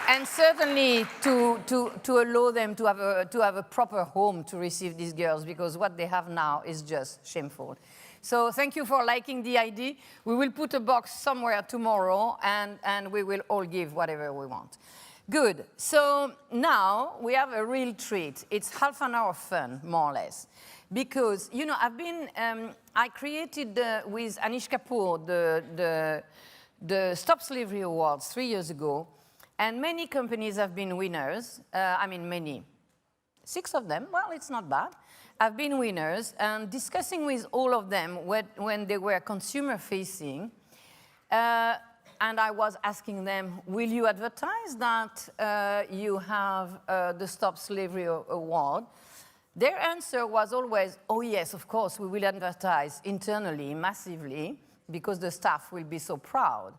And certainly to allow them to have a proper home to receive these girls, because what they have now is just shameful. So thank you for liking the idea. We will put a box somewhere tomorrow, and we will all give whatever we want. Good. So now we have a real treat. It's half an hour of fun, more or less. Because, you know, I created with Anish Kapoor the Stop Slavery Awards 3 years ago. And many companies have been winners. I mean, many. 6 of them, well, it's not bad, have been winners. And discussing with all of them when they were consumer-facing, and I was asking them, will you advertise that you have the Stop Slavery Award? Their answer was always, oh yes, of course, we will advertise internally, massively, because the staff will be so proud.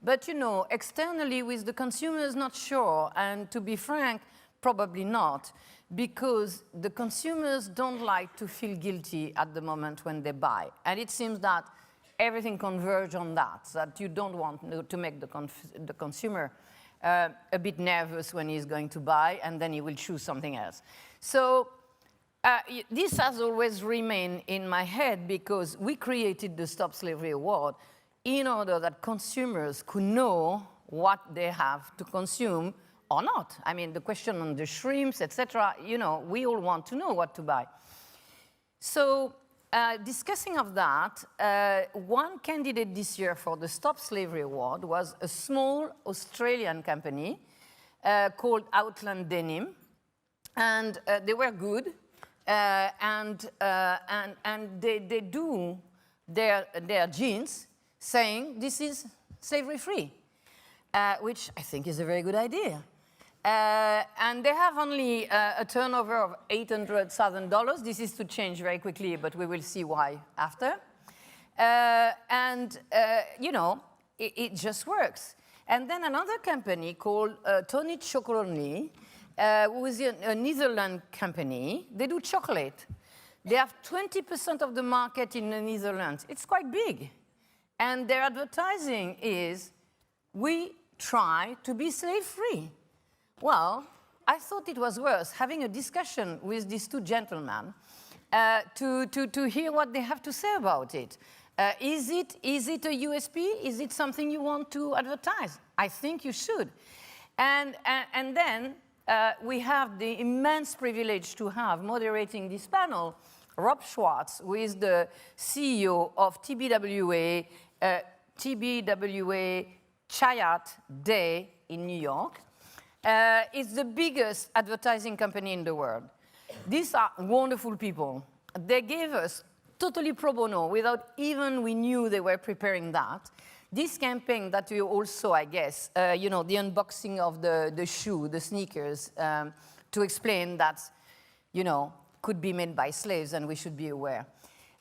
But, you know, externally with the consumers, not sure. And to be frank, probably not. Because the consumers don't like to feel guilty at the moment when they buy. And it seems that everything converges on that you don't want to make the consumer a bit nervous when he's going to buy, and then he will choose something else. So this has always remained in my head, because we created the Stop Slavery Award in order that consumers could know what they have to consume or not. I mean, the question on the shrimps, etc., you know, we all want to know what to buy. So, discussing of that, one candidate this year for the Stop Slavery Award was a small Australian company called Outland Denim. And they were good, and they do their jeans saying this is slavery-free, which I think is a very good idea. And they have only a turnover of $800,000. This is to change very quickly, but we will see why after. You know, it just works. And then another company called Tony Chocolonely, who is a Netherlands company. They do chocolate. They have 20% of the market in the Netherlands. It's quite big. And their advertising is, we try to be slave-free. Well, I thought it was worth having a discussion with these 2 gentlemen to hear what they have to say about it. Is it a USP? Is it something you want to advertise? I think you should. And then we have the immense privilege to have moderating this panel Rob Schwartz, who is the CEO of TBWA Chayat Day in New York. It's the biggest advertising company in the world. These are wonderful people. They gave us totally pro bono, without even we knew they were preparing that. This campaign that you also, I guess, you know, the unboxing of the shoe, the sneakers, to explain that, you know, could be made by slaves and we should be aware.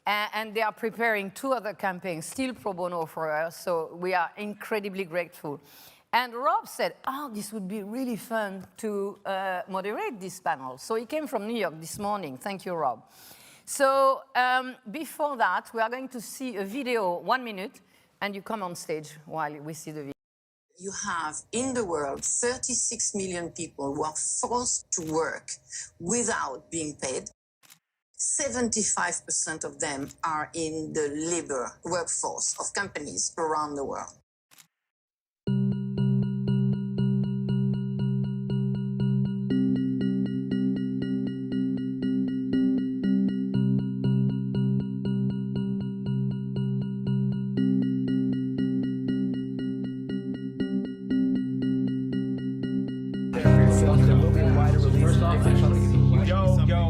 And they are preparing 2 other campaigns, still pro bono for us, so we are incredibly grateful. And Rob said, oh, this would be really fun to moderate this panel. So he came from New York this morning. Thank you, Rob. So before that, we are going to see a video, 1 minute, and you come on stage while we see the video. You have in the world 36 million people who are forced to work without being paid. 75% of them are in the labor workforce of companies around the world.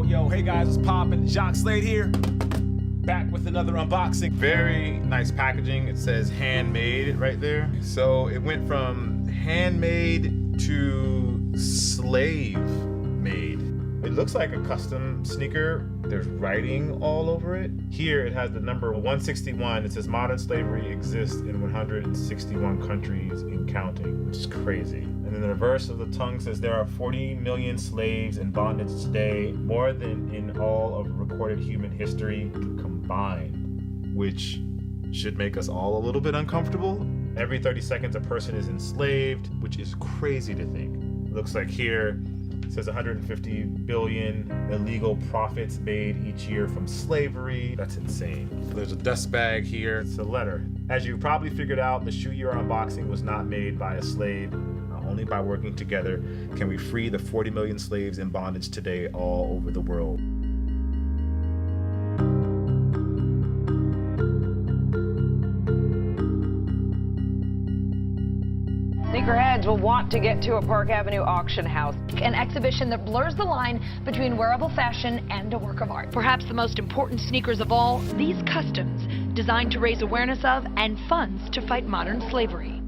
Yo, hey guys, it's poppin'. Jacques Slade here. Back with another unboxing. Very nice packaging. It says handmade right there. So it went from handmade to slave made. It looks like a custom sneaker. There's writing all over it. Here it has the number 161. It says modern slavery exists in 161 countries and counting, which is crazy. And then the reverse of the tongue says there are 40 million slaves in bondage today, more than in all of recorded human history combined, which should make us all a little bit uncomfortable. Every 30 seconds, a person is enslaved, which is crazy to think. Looks like here, it says 150 billion illegal profits made each year from slavery. That's insane. So there's a dust bag here. It's a letter. As you probably figured out, the shoe you're unboxing was not made by a slave. Only by working together can we free the 40 million slaves in bondage today all over the world. Sneakerheads will want to get to a Park Avenue auction house. An exhibition that blurs the line between wearable fashion and a work of art. Perhaps the most important sneakers of all, these customs, designed to raise awareness of and funds to fight modern slavery.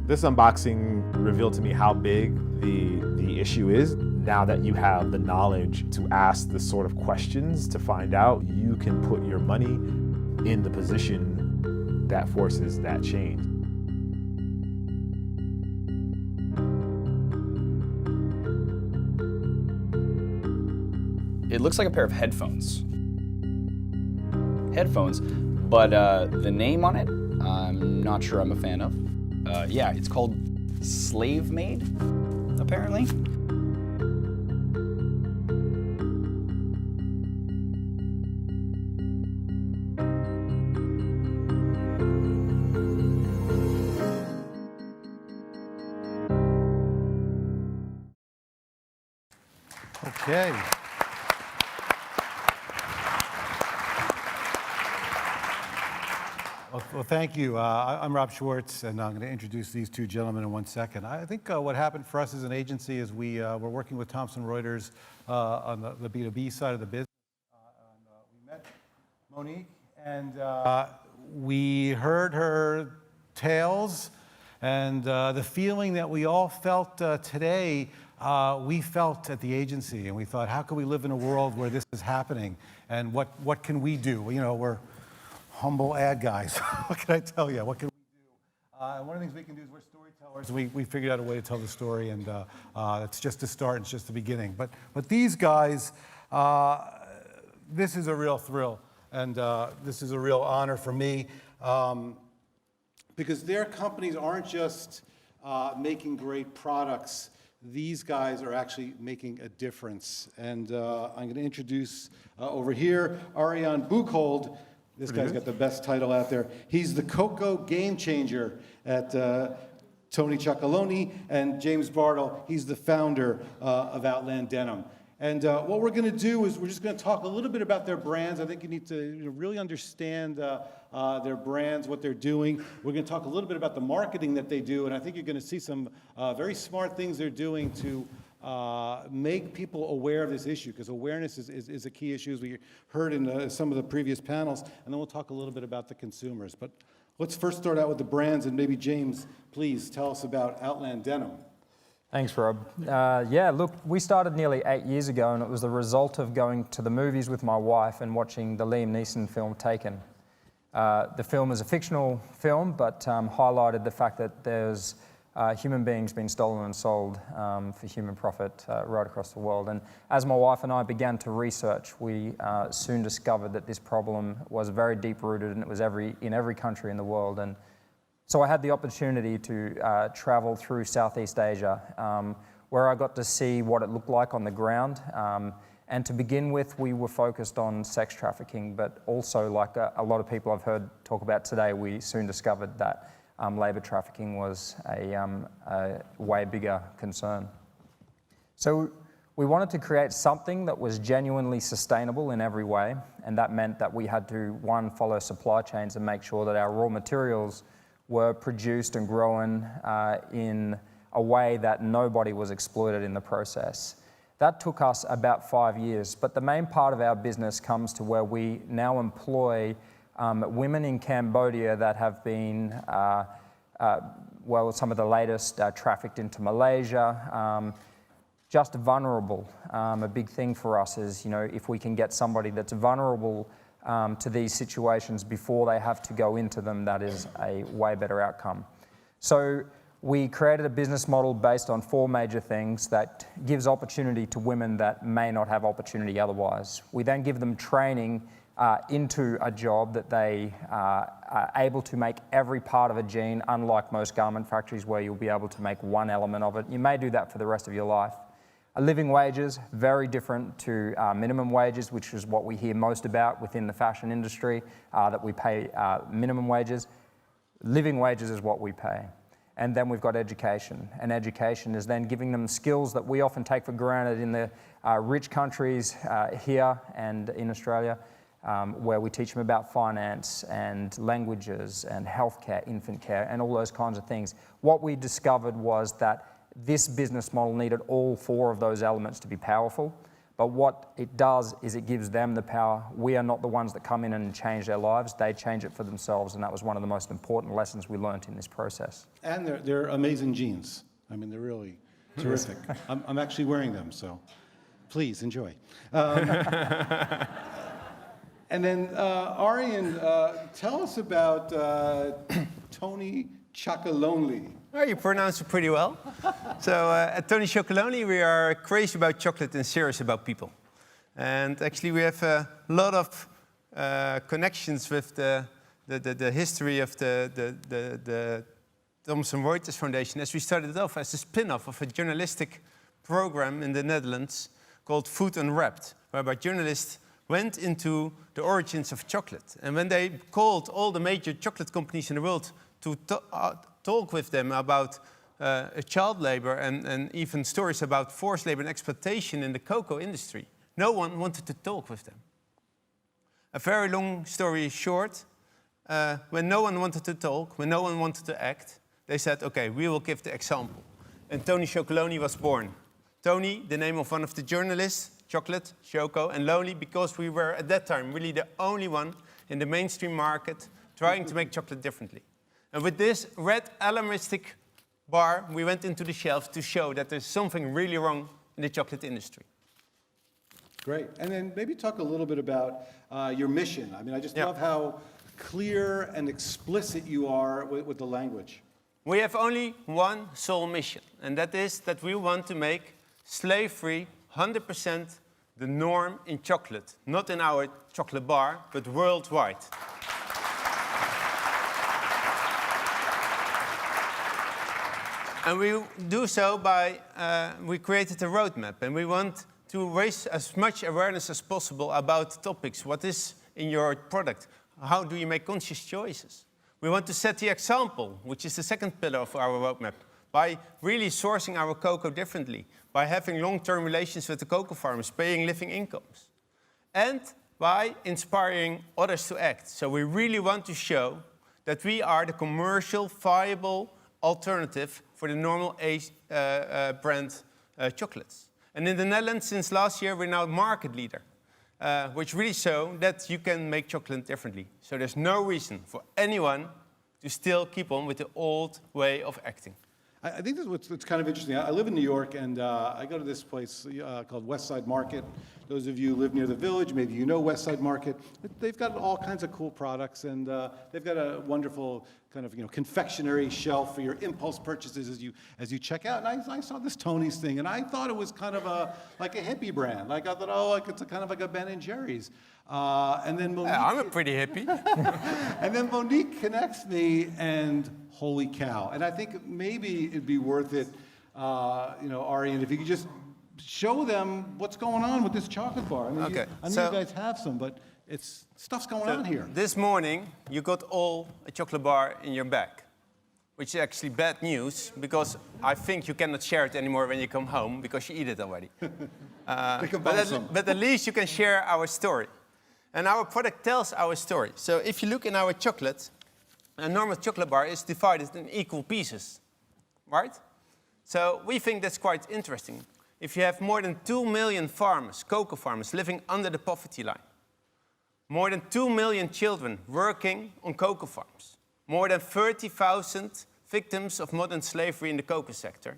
This unboxing revealed to me how big the issue is. Now that you have the knowledge to ask the sort of questions to find out, you can put your money in the position that forces that change. It looks like a pair of headphones. But the name on it, I'm not sure I'm a fan of. Yeah, it's called Slave Made, apparently. Okay. Well, thank you. I'm Rob Schwartz, and I'm going to introduce these two gentlemen in 1 second. I think what happened for us as an agency is we were working with Thomson Reuters on the B2B side of the business. We met Monique, and we heard her tales, and the feeling that we all felt today, we felt at the agency, and we thought, how can we live in a world where this is happening, and what can we do? You know, we're humble ad guys. What can I tell you? What can we do? And one of the things we can do is we're storytellers. We figured out a way to tell the story, and it's just the start. It's just the beginning. But these guys, this is a real thrill, and this is a real honor for me, because their companies aren't just making great products. These guys are actually making a difference. And I'm going to introduce over here Arjan Boekholt. This guy's got the best title out there. He's the Cocoa Game Changer at Tony Chocolonely, and James Bartle, he's the founder of Outland Denim. And what we're going to do is we're just going to talk a little bit about their brands. I think you need to really understand their brands, what they're doing. We're going to talk a little bit about the marketing that they do, and I think you're going to see some very smart things they're doing to make people aware of this issue, because awareness is a key issue, as we heard in some of the previous panels, and then we'll talk a little bit about the consumers. But let's first start out with the brands, and maybe James, please tell us about Outland Denim. Thanks, Rob. Yeah, look, we started nearly 8 years ago, and it was the result of going to the movies with my wife and watching the Liam Neeson film Taken. The film is a fictional film, but highlighted the fact that there's human beings being stolen and sold for human profit right across the world. And as my wife and I began to research, we soon discovered that this problem was very deep-rooted, and it was in every country in the world. And so I had the opportunity to travel through Southeast Asia, where I got to see what it looked like on the ground. And to begin with, we were focused on sex trafficking, but also, like a lot of people I've heard talk about today, we soon discovered that labor trafficking was a way bigger concern. So we wanted to create something that was genuinely sustainable in every way, and that meant that we had to, one, follow supply chains and make sure that our raw materials were produced and grown in a way that nobody was exploited in the process. That took us about 5 years, but the main part of our business comes to where we now employ women in Cambodia that have been, well, some of the latest trafficked into Malaysia, just vulnerable. A big thing for us is, if we can get somebody that's vulnerable to these situations before they have to go into them, that is a way better outcome. So we created a business model based on 4 major things that gives opportunity to women that may not have opportunity otherwise. We then give them training into a job that they are able to make every part of a jean, unlike most garment factories where you'll be able to make one element of it. You may do that for the rest of your life. Living wages, very different to minimum wages, which is what we hear most about within the fashion industry, that we pay minimum wages. Living wages is what we pay. And then we've got education. And education is then giving them skills that we often take for granted in the rich countries here and in Australia, where we teach them about finance and languages and healthcare, infant care, and all those kinds of things. What we discovered was that this business model needed all four of those elements to be powerful. But what it does is it gives them the power. We are not the ones that come in and change their lives. They change it for themselves, and that was one of the most important lessons we learned in this process. And they're amazing jeans. I mean, they're really terrific. I'm actually wearing them, so please enjoy. And then, Arjan, tell us about Tony Chocolonely. Oh, you pronounce it pretty well. So at Tony Chocolonely, we are crazy about chocolate and serious about people. And actually, we have a lot of connections with the history of the Thomson Reuters Foundation, as we started off as a spin-off of a journalistic program in the Netherlands called Food Unwrapped, whereby journalists went into the origins of chocolate. And when they called all the major chocolate companies in the world to talk with them about child labor and even stories about forced labor and exploitation in the cocoa industry, no one wanted to talk with them. A very long story short, when no one wanted to talk, when no one wanted to act, they said, okay, we will give the example. And Tony Chocolonely was born. Tony, the name of one of the journalists, chocolate, Choco, and Lonely, because we were at that time really the only one in the mainstream market trying to make chocolate differently. And with this red alarmistic bar, we went into the shelves to show that there's something really wrong in the chocolate industry. Great. And then maybe talk a little bit about your mission. I mean, I just love how clear and explicit you are with the language. We have only one sole mission, and that is that we want to make slave-free 100% the norm in chocolate, not in our chocolate bar, but worldwide. And we do so by, we created a roadmap, and we want to raise as much awareness as possible about topics. What is in your product? How do you make conscious choices? We want to set the example, which is the second pillar of our roadmap, by really sourcing our cocoa differently, by having long-term relations with the cocoa farmers, paying living incomes, and by inspiring others to act. So we really want to show that we are the commercial, viable alternative for the normal brand chocolates. And in the Netherlands, since last year, we're now market leader, which really show that you can make chocolate differently. So there's no reason for anyone to still keep on with the old way of acting. I think that's what's kind of interesting. I live in New York, and I go to this place called West Side Market. Those of you who live near the Village, maybe you know West Side Market. They've got all kinds of cool products, and they've got a wonderful kind of confectionery shelf for your impulse purchases as you check out. And I saw this Tony's thing, and I thought it was kind of like a hippie brand. Like I thought, oh, like it's kind of like a Ben and Jerry's. And then Monique, I'm a pretty hippie. And then Monique connects me, and holy cow! And I think maybe it'd be worth it, Arjan, if you could just show them what's going on with this chocolate bar. I mean, Okay. I know you guys have some, but stuff's going on here. This morning, you got all a chocolate bar in your bag, which is actually bad news, because I think you cannot share it anymore when you come home, because you eat it already. But at least you can share our story. And our product tells our story. So if you look in our chocolate, a normal chocolate bar is divided in equal pieces, right? So we think that's quite interesting. If you have more than 2 million farmers, cocoa farmers, living under the poverty line, more than 2 million children working on cocoa farms, more than 30,000 victims of modern slavery in the cocoa sector,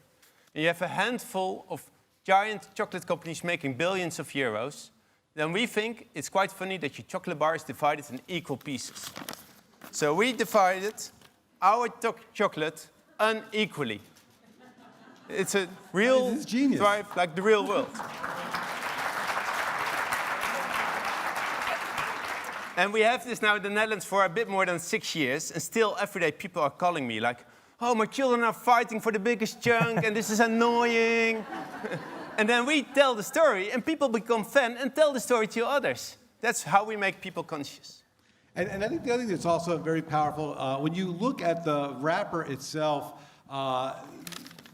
and you have a handful of giant chocolate companies making billions of euros, then we think it's quite funny that your chocolate bar is divided in equal pieces. So we divided our chocolate unequally. It's a real drive, like the real world. And we have this now in the Netherlands for a bit more than 6 years, and still every day people are calling me like, oh, my children are fighting for the biggest chunk, and this is annoying. And then we tell the story, and people become fan and tell the story to others. That's how we make people conscious. And I think the other thing that's also very powerful, when you look at the wrapper itself,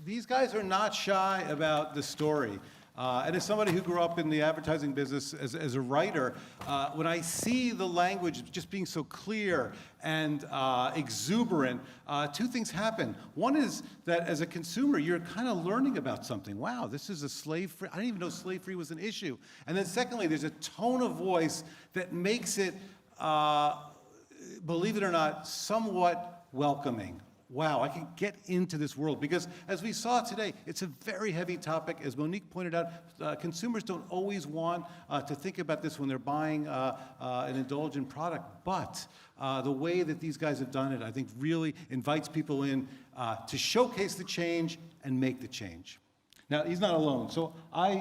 these guys are not shy about the story. And as somebody who grew up in the advertising business as a writer, when I see the language just being so clear and exuberant, two things happen. One is that as a consumer, you're kind of learning about something. Wow, this is a slave-free, I didn't even know slave-free was an issue. And then secondly, there's a tone of voice that makes it, believe it or not, somewhat welcoming. Wow, I can get into this world. Because as we saw today, it's a very heavy topic. As Monique pointed out, consumers don't always want to think about this when they're buying an indulgent product. But the way that these guys have done it, I think really invites people in to showcase the change and make the change. Now, he's not alone. So I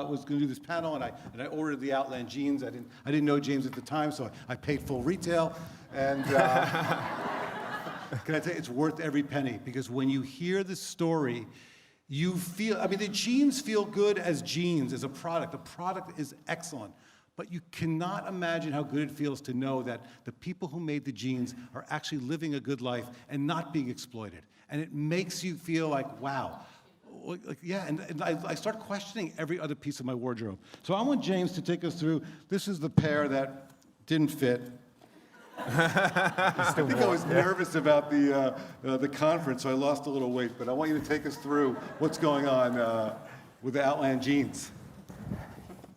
was going to do this panel, and I ordered the Outland jeans. I didn't know James at the time, so I paid full retail. And can I tell you, it's worth every penny, because when you hear the story, you feel, I mean, the jeans feel good as jeans, as a product. The product is excellent. But you cannot imagine how good it feels to know that the people who made the jeans are actually living a good life and not being exploited. And it makes you feel like, wow. Like, yeah, and I start questioning every other piece of my wardrobe. So I want James to take us through. This is the pair that didn't fit. I think I was nervous about the conference, so I lost a little weight. But I want you to take us through what's going on with the Outland jeans.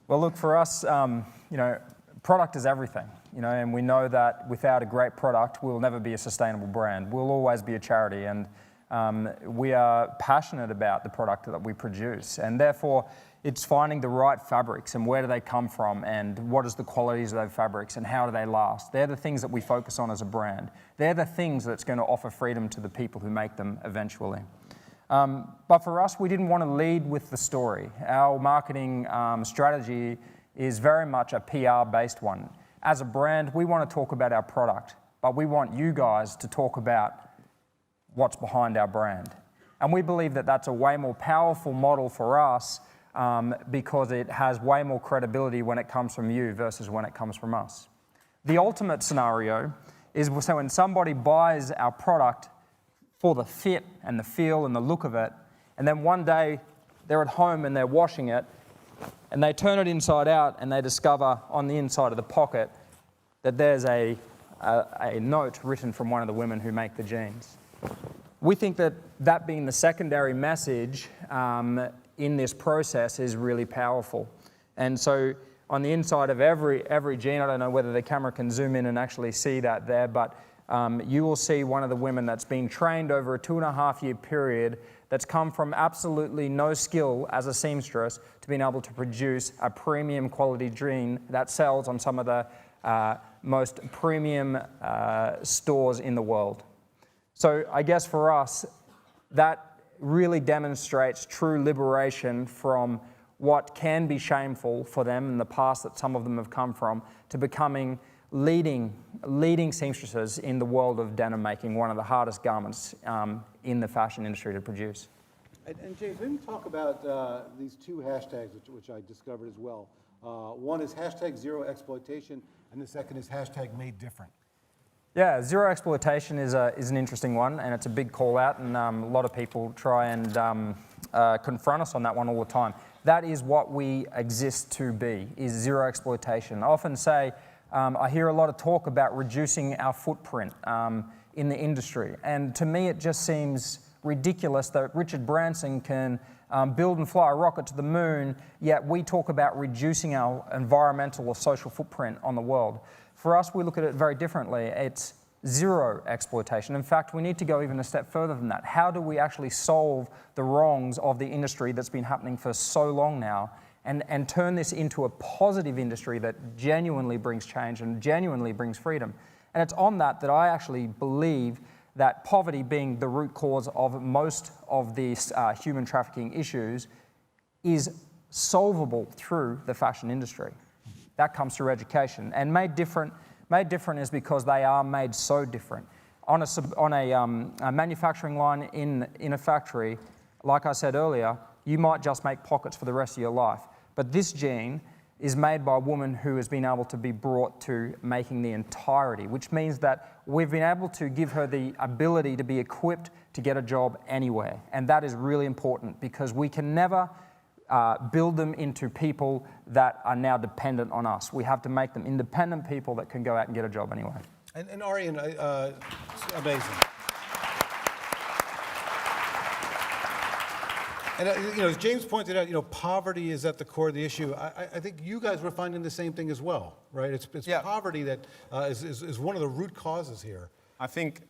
Well, look, for us, you know, product is everything. You know, and we know that without a great product, we'll never be a sustainable brand. We'll always be a charity, and we are passionate about the product that we produce, and therefore it's finding the right fabrics and where do they come from and what is the qualities of those fabrics and how do they last. They're the things that we focus on as a brand. They're the things that's going to offer freedom to the people who make them eventually. But for us, we didn't want to lead with the story. Our marketing strategy is very much a PR-based one. As a brand, we want to talk about our product, but we want you guys to talk about what's behind our brand. And we believe that that's a way more powerful model for us because it has way more credibility when it comes from you versus when it comes from us. The ultimate scenario is so when somebody buys our product for the fit and the feel and the look of it, and then one day they're at home and they're washing it, and they turn it inside out and they discover on the inside of the pocket that there's a note written from one of the women who make the jeans. We think that that being the secondary message in this process is really powerful. And so on the inside of every jean, I don't know whether the camera can zoom in and actually see that there, but you will see one of the women that's been trained over a 2.5-year period that's come from absolutely no skill as a seamstress to being able to produce a premium quality jean that sells on some of the most premium stores in the world. So I guess for us, that really demonstrates true liberation from what can be shameful for them in the past that some of them have come from, to becoming leading seamstresses in the world of denim making, one of the hardest garments in the fashion industry to produce. And James, let me talk about these two hashtags, which I discovered as well. One is #ZeroExploitation, and the second is #MadeDifferent. Yeah, zero exploitation is an interesting one, and it's a big call out, and a lot of people try and confront us on that one all the time. That is what we exist to be, is zero exploitation. I often say, I hear a lot of talk about reducing our footprint in the industry, and to me it just seems ridiculous that Richard Branson can build and fly a rocket to the moon, yet we talk about reducing our environmental or social footprint on the world. For us, we look at it very differently. It's zero exploitation. In fact, we need to go even a step further than that. How do we actually solve the wrongs of the industry that's been happening for so long now and turn this into a positive industry that genuinely brings change and genuinely brings freedom? And it's on that I actually believe that poverty being the root cause of most of these human trafficking issues is solvable through the fashion industry. That comes through education. And Made Different Made different is because they are made so different. On a manufacturing line in a factory, like I said earlier, you might just make pockets for the rest of your life. But this jean is made by a woman who has been able to be brought to making the entirety, which means that we've been able to give her the ability to be equipped to get a job anywhere. And that is really important because we can never build them into people that are now dependent on us. We have to make them independent people that can go out and get a job anywhere. And Arjen, amazing. And as James pointed out, poverty is at the core of the issue. I think you guys were finding the same thing as well, right? It's poverty that is one of the root causes here. I think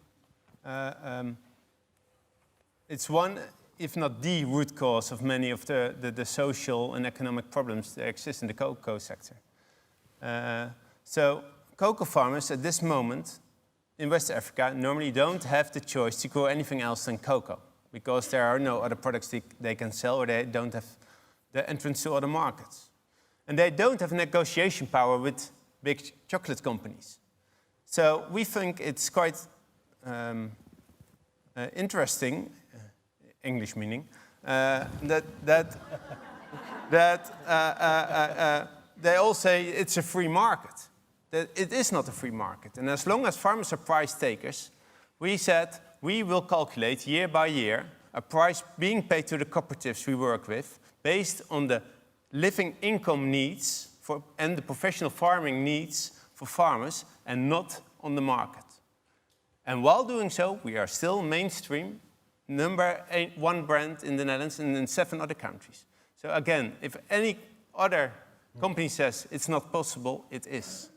it's one, if not the root cause of many of the social and economic problems that exist in the cocoa sector. So cocoa farmers at this moment in West Africa normally don't have the choice to grow anything else than cocoa, because there are no other products they can sell, or they don't have the entrance to other markets. And they don't have negotiation power with big chocolate companies. So we think it's quite interesting, English meaning, that they all say it's a free market. That it is not a free market. And as long as farmers are price takers, we said we will calculate year by year a price being paid to the cooperatives we work with based on the living income needs and the professional farming needs for farmers and not on the market. And while doing so, we are still mainstream, #1 brand in the Netherlands and in 7 other countries. So again, if any other company says it's not possible, it is.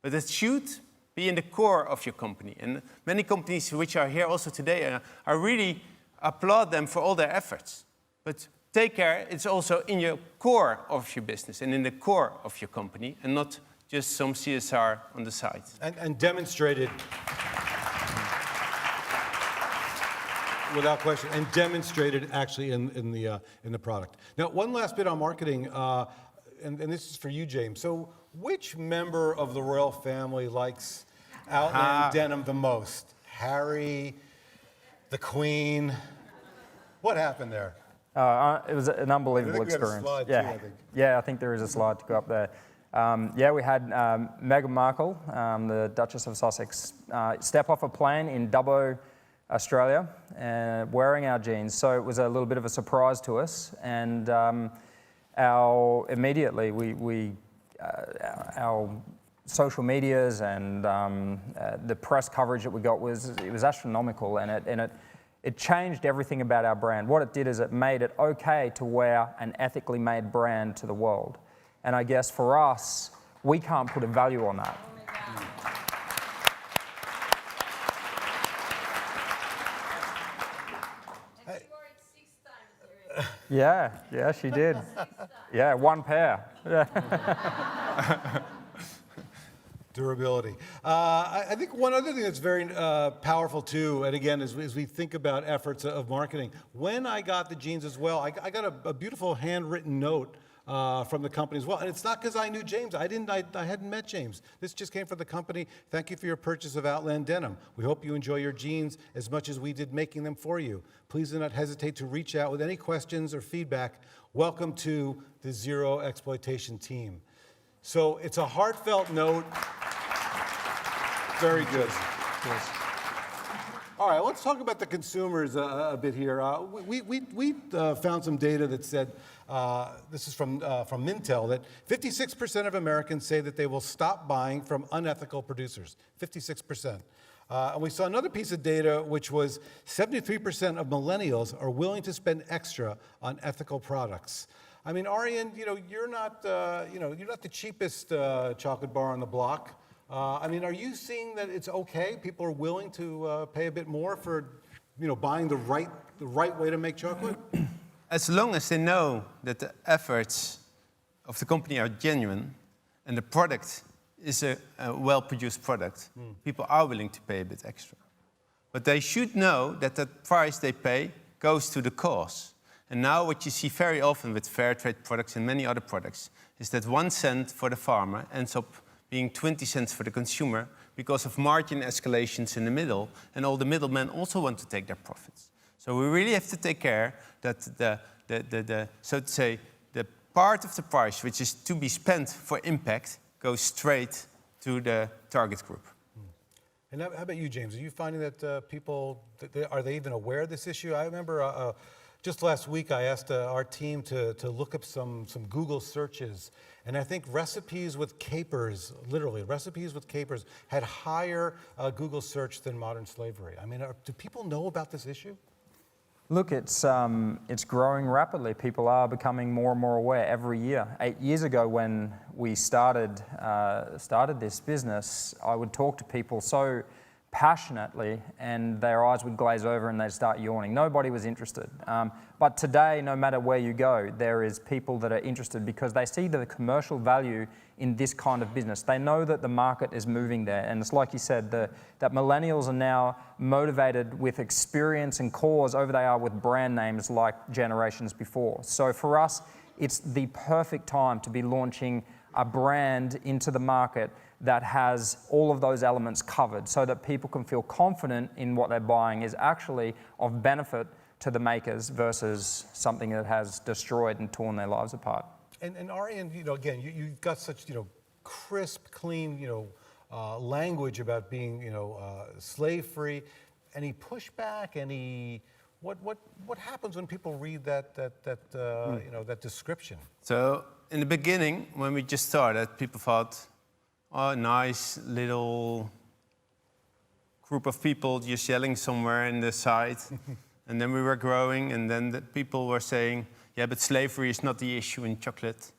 But it should be in the core of your company. And many companies which are here also today, I really applaud them for all their efforts. But take care, it's also in your core of your business and in the core of your company, and not just some CSR on the side. And demonstrated, without question, and demonstrated actually in the product. Now, one last bit on marketing, and this is for you, James. So, which member of the royal family likes Outland denim the most? Harry, the Queen? What happened there? It was an unbelievable experience. Slide too, I think. Yeah, I think there is a slide to go up there. We had Meghan Markle, the Duchess of Sussex, step off a plane in Dubbo, Australia, wearing our jeans. So it was a little bit of a surprise to us, and immediately our social medias and the press coverage that we got was astronomical, and it changed everything about our brand. What it did is it made it okay to wear an ethically made brand to the world. And I guess for us, we can't put a value on that. Yeah, she did. Yeah, 1 pair. Durability. I think one other thing that's very powerful too, and again, as we think about efforts of marketing, when I got the jeans as well, I got a beautiful handwritten note from the company as well. And it's not because I knew James. I hadn't met James. This just came from the company. Thank you for your purchase of Outland Denim. We hope you enjoy your jeans as much as we did making them for you. Please do not hesitate to reach out with any questions or feedback. Welcome to the Zero Exploitation team. So it's a heartfelt note. Very good. Yes. All right, let's talk about the consumers a bit here. We found some data that said, this is from Mintel, that 56% of Americans say that they will stop buying from unethical producers. 56%. And we saw another piece of data, which was 73% of millennials are willing to spend extra on ethical products. I mean, Arjen, you're not the cheapest chocolate bar on the block. I mean, are you seeing that it's okay? People are willing to pay a bit more for, buying the right way to make chocolate? As long as they know that the efforts of the company are genuine and the product is a well-produced product, people are willing to pay a bit extra. But they should know that the price they pay goes to the cause. And now what you see very often with fair trade products and many other products is that 1 cent for the farmer ends up being 20 cents for the consumer because of margin escalations in the middle, and all the middlemen also want to take their profits. So we really have to take care that so to say, the part of the price which is to be spent for impact goes straight to the target group. And how about you, James? Are you finding that people, are they even aware of this issue? I remember just last week I asked our team to look up some Google searches, and I think recipes with capers, literally, recipes with capers had higher Google search than modern slavery. I mean, do people know about this issue? Look, it's growing rapidly. People are becoming more and more aware every year. 8 years ago, when we started this business, I would talk to people so passionately, and their eyes would glaze over and they'd start yawning. Nobody was interested. But today, no matter where you go, there is people that are interested because they see the commercial value in this kind of business. They know that the market is moving there. And it's like you said, that millennials are now motivated with experience and cause over they are with brand names like generations before. So for us, it's the perfect time to be launching a brand into the market that has all of those elements covered so that people can feel confident in what they're buying is actually of benefit to the makers versus something that has destroyed and torn their lives apart. And Arjan, again, you've got such, crisp, clean, language about being, slave-free. Any pushback? Any what happens when people read that description? So in the beginning, when we just started, people thought, oh, nice little group of people just yelling somewhere in the side. And then we were growing, and then the people were saying, yeah, but slavery is not the issue in chocolate.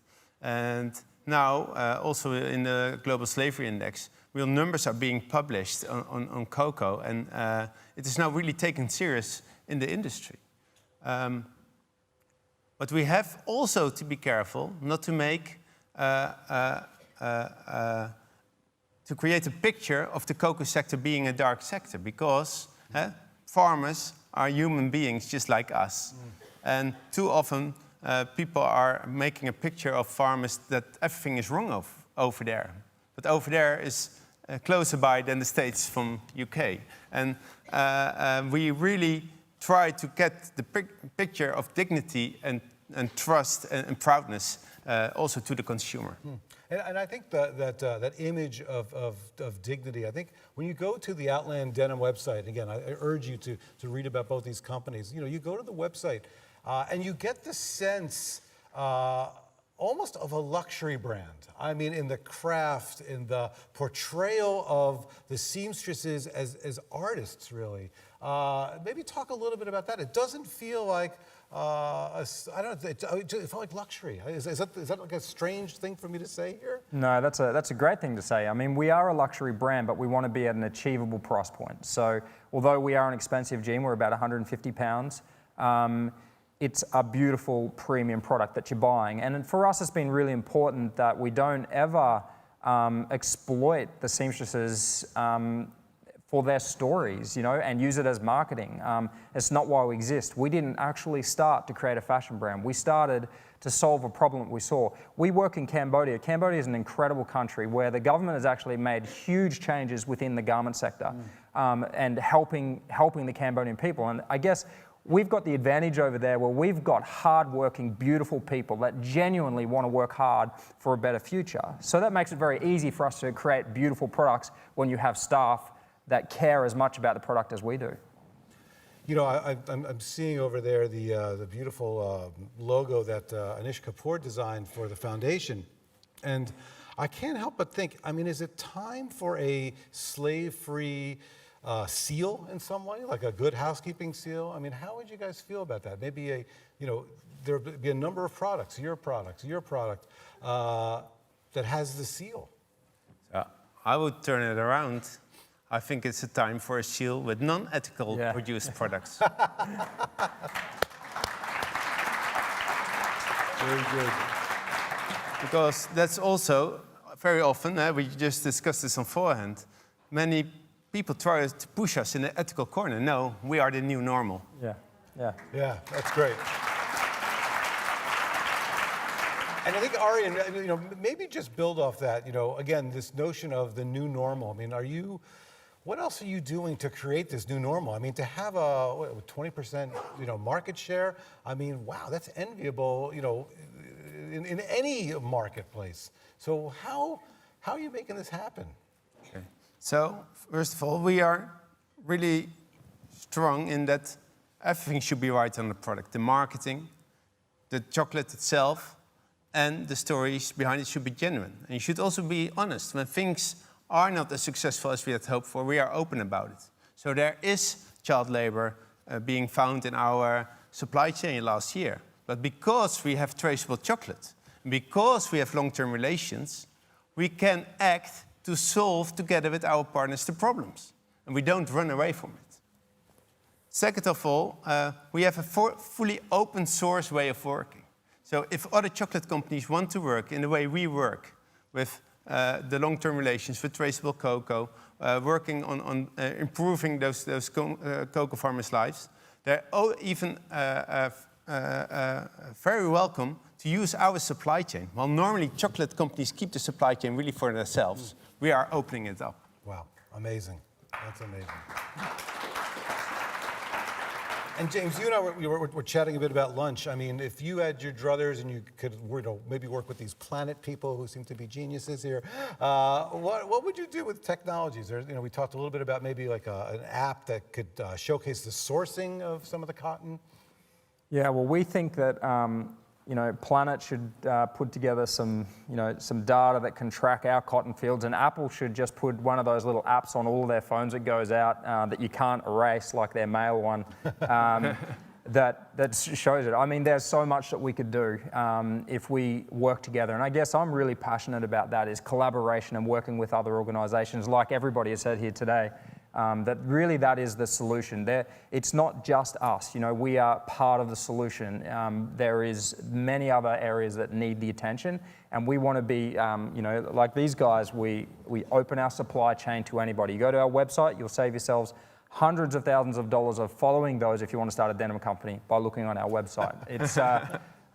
And now, also in the Global Slavery Index, real numbers are being published on cocoa, and it is now really taken serious in the industry. But we have also to be careful not to make to create a picture of the cocoa sector being a dark sector, because farmers are human beings just like us. And too often people are making a picture of farmers that everything is wrong over there. But over there is closer by than the States from UK. And we really try to get the picture of dignity and trust and proudness also to the consumer. And I think that image of dignity, I think when you go to the Outland Denim website, again, I urge you to read about both these companies. You go to the website and you get the sense almost of a luxury brand. I mean, in the craft, in the portrayal of the seamstresses as artists, really. Maybe talk a little bit about that. It doesn't feel like, I don't know, it felt like luxury. Is that like a strange thing for me to say here? No, that's a great thing to say. I mean, we are a luxury brand, but we want to be at an achievable price point. So although we are an expensive jean, we're about 150 pounds, it's a beautiful premium product that you're buying. And for us, it's been really important that we don't ever exploit the seamstresses for their stories, and use it as marketing. It's not why we exist. We didn't actually start to create a fashion brand. We started to solve a problem that we saw. We work in Cambodia. Cambodia is an incredible country where the government has actually made huge changes within the garment sector and helping the Cambodian people. And I guess we've got the advantage over there where we've got hard-working, beautiful people that genuinely want to work hard for a better future. So that makes it very easy for us to create beautiful products when you have staff that care as much about the product as we do. I'm seeing over there the beautiful logo that Anish Kapoor designed for the foundation. And I can't help but think, I mean, is it time for a slave-free seal in some way, like a good housekeeping seal? I mean, how would you guys feel about that? Maybe there would be a number of products, your product, that has the seal. I would turn it around. I think it's a time for a seal with non-ethical produced products. Very good. Because that's also very often, we just discussed this on forehand, many people try to push us in the ethical corner. No, we are the new normal. Yeah, that's great. And I think, Arjen, maybe just build off that, again, this notion of the new normal. I mean, what else are you doing to create this new normal? I mean, to have a 20% market share, I mean, wow, that's enviable, in any marketplace. So how are you making this happen? Okay. So, first of all, we are really strong in that everything should be right on the product. The marketing, the chocolate itself, and the stories behind it should be genuine. And you should also be honest. When things are not as successful as we had hoped for, we are open about it. So there is child labor being found in our supply chain last year. But because we have traceable chocolate, because we have long-term relations, we can act to solve together with our partners the problems. And we don't run away from it. Second of all, we have a fully open source way of working. So if other chocolate companies want to work in the way we work, with the long-term relations with traceable cocoa, working on improving those cocoa farmers' lives, they're even very welcome to use our supply chain. While normally chocolate companies keep the supply chain really for themselves, we are opening it up. Wow, amazing. That's amazing. And James, you and I were chatting a bit about lunch. I mean, if you had your druthers and you could maybe work with these planet people who seem to be geniuses here, what would you do with technologies? We talked a little bit about maybe like an app that could showcase the sourcing of some of the cotton. Yeah, well, we think that Planet should put together some data that can track our cotton fields, and Apple should just put one of those little apps on all of their phones that goes out that you can't erase, like their mail one, that shows it. I mean, there's so much that we could do if we work together, and I guess I'm really passionate about that, is collaboration and working with other organisations, like everybody has said here today. That is the solution. It's not just us. We are part of the solution. There is many other areas that need the attention, and we want to be, like these guys. We open our supply chain to anybody. You go to our website, you'll save yourselves hundreds of thousands of dollars of following those if you want to start a denim company by looking on our website.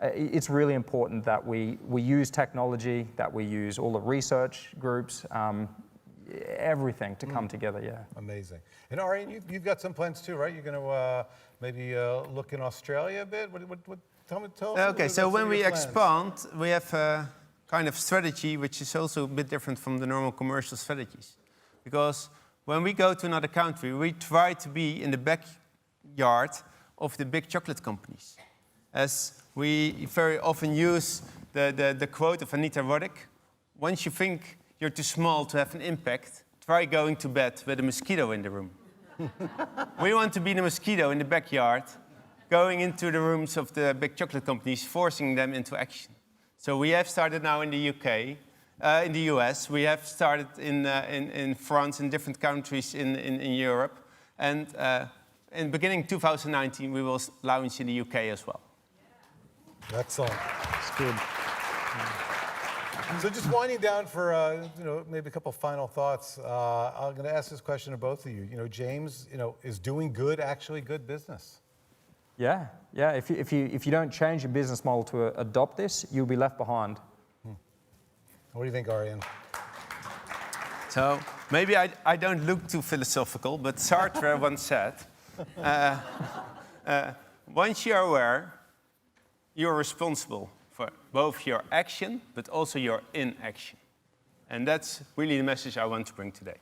It's really important that we use technology, that we use all the research groups. Everything to come together, yeah. Amazing. And Arjen, you've got some plans too, right? You're going to maybe look in Australia a bit? Tell us. Okay, so when we expand, we have a kind of strategy which is also a bit different from the normal commercial strategies. Because when we go to another country, we try to be in the backyard of the big chocolate companies. As we very often use the quote of Anita Roddick, once you think you're too small to have an impact, try going to bed with a mosquito in the room. We want to be the mosquito in the backyard, going into the rooms of the big chocolate companies, forcing them into action. So we have started now in the UK, in the US, we have started in France, in different countries in Europe, and in beginning 2019 we will launch in the UK as well. Excellent. That's good. So just winding down for maybe a couple final thoughts. I'm going to ask this question to both of you. James, is doing good actually good business? Yeah. If you don't change your business model to adopt this, you'll be left behind. What do you think, Arjen? So maybe I don't look too philosophical, but Sartre once said, once you're aware, you're responsible for both your action, but also your inaction. And that's really the message I want to bring today.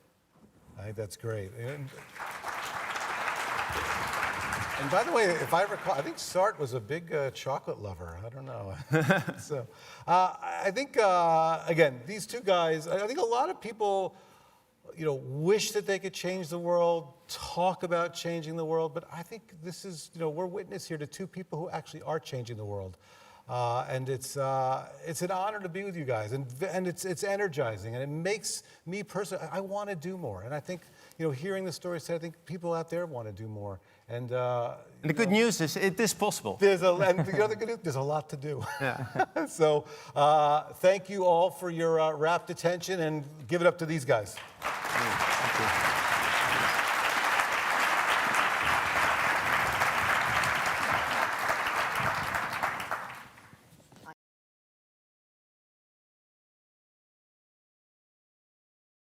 I think that's great. And by the way, if I recall, I think Sartre was a big chocolate lover. I don't know. So I think, again, these two guys, I think a lot of people, wish that they could change the world, talk about changing the world, but I think this is, we're witness here to two people who actually are changing the world. And it's an honor to be with you guys, and it's energizing, and it makes me personally, I want to do more. And I think, hearing the story said, I think people out there want to do more. And the good news is it is possible. And the other good news, there's a lot to do. Yeah. So thank you all for your rapt attention, and give it up to these guys. Thank you.